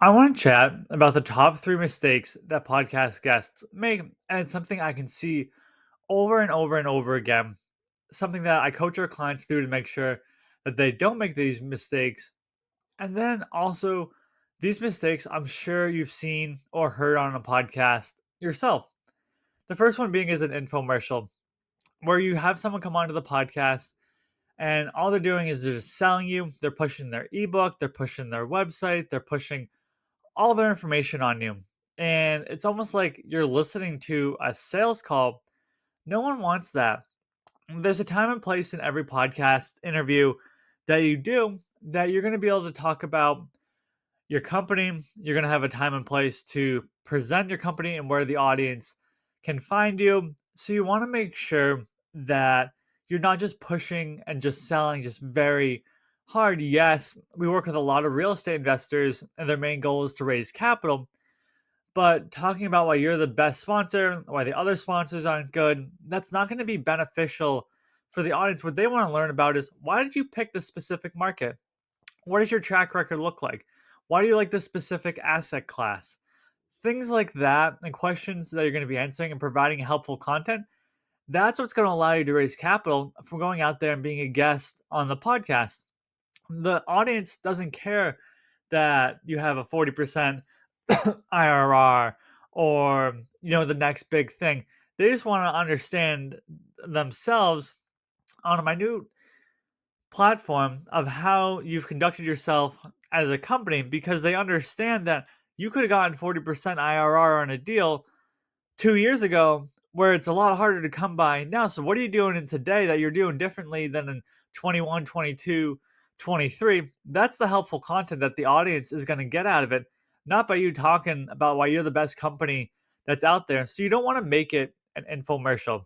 I want to chat about the top three mistakes that podcast guests make, and it's something I can see over and over and over again. Something that I coach our clients through to make sure that they don't make these mistakes. And then also, these mistakes I'm sure you've seen or heard on a podcast yourself. The first one being is an infomercial, where you have someone come onto the podcast and all they're doing is they're just selling you. They're pushing their ebook, they're pushing their website, they're pushing all their information on you. And it's almost like you're listening to a sales call. No one wants that. There's a time and place in every podcast interview that you do that you're going to be able to talk about your company. You're going to have a time and place to present your company and where the audience can find you. So you want to make sure that you're not just pushing and just selling just very hard. Yes, we work with a lot of real estate investors and their main goal is to raise capital, but talking about why you're the best sponsor, why the other sponsors aren't good, that's not going to be beneficial for the audience. What they want to learn about is, why did you pick this specific market? What does your track record look like? Why do you like this specific asset class? Things like that, and questions that you're going to be answering and providing helpful content. That's what's going to allow you to raise capital from going out there and being a guest on the podcast. The audience doesn't care that you have a 40% IRR or the next big thing. They just want to understand themselves on a minute platform of how you've conducted yourself as a company, because they understand that you could have gotten 40% IRR on a deal 2 years ago, where it's a lot harder to come by now. So what are you doing in today that you're doing differently than in 21, 22, 23? That's the helpful content that the audience is going to get out of it, not by you talking about why you're the best company that's out there. So you don't want to make it an infomercial.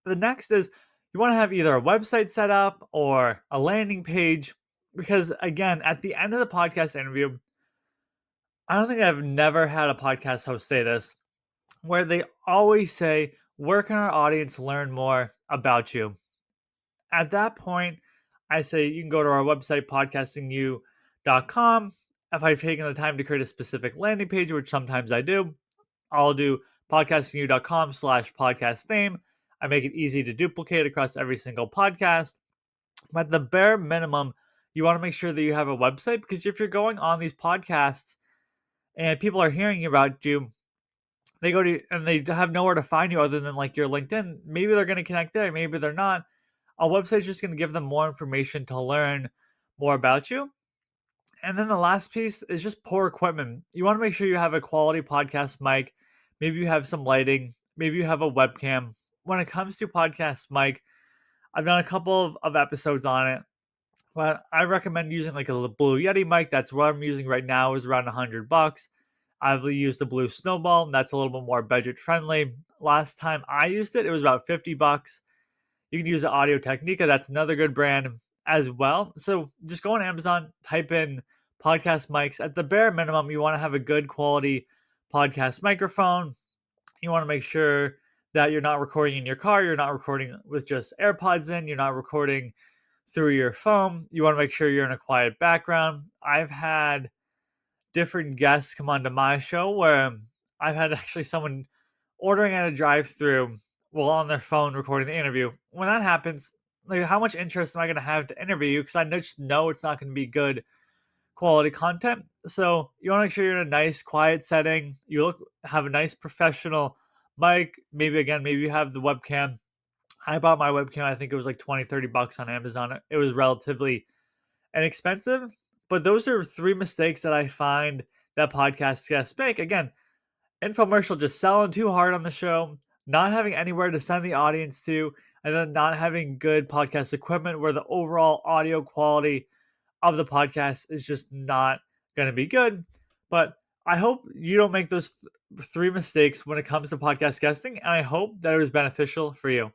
The next is, you want to have either a website set up or a landing page, because again, at the end of the podcast interview, I don't think I've never had a podcast host say this, where they always say, where can our audience learn more about you? At that point, I say you can go to our website, podcastingyou.com. If I've taken the time to create a specific landing page, which sometimes I do, I'll do podcastingyou.com/podcast name. I make it easy to duplicate across every single podcast. But the bare minimum, you want to make sure that you have a website, because if you're going on these podcasts and people are hearing about you, they go to and they have nowhere to find you other than like your LinkedIn. Maybe they're going to connect there, maybe they're not. A website's just going to give them more information to learn more about you. And then the last piece is just poor equipment. You want to make sure you have a quality podcast mic. Maybe you have some lighting. Maybe you have a webcam. When it comes to podcast mic, I've done a couple of episodes on it, but I recommend using like a Blue Yeti mic. That's what I'm using right now, is around $100. I've used the Blue Snowball, and that's a little bit more budget friendly. Last time I used it, it was about $50. You can use the Audio Technica. That's another good brand as well. So just go on Amazon, type in podcast mics. At the bare minimum, you want to have a good quality podcast microphone. You want to make sure that you're not recording in your car. You're not recording with just AirPods in. You're not recording through your phone. You want to make sure you're in a quiet background. I've had different guests come onto my show where I've had actually someone ordering at a drive-through while on their phone recording the interview. When that happens, like, how much interest am I going to have to interview you? Because I just know it's not going to be good quality content. So you want to make sure you're in a nice, quiet setting. You have a nice professional mic. Maybe you have the webcam. I bought my webcam, I think it was like 20, $30 on Amazon. It was relatively inexpensive. But those are three mistakes that I find that podcast guests make. Again, infomercial, just selling too hard on the show, not having anywhere to send the audience to, and then not having good podcast equipment where the overall audio quality of the podcast is just not going to be good. But I hope you don't make those three mistakes when it comes to podcast guesting, and I hope that it was beneficial for you.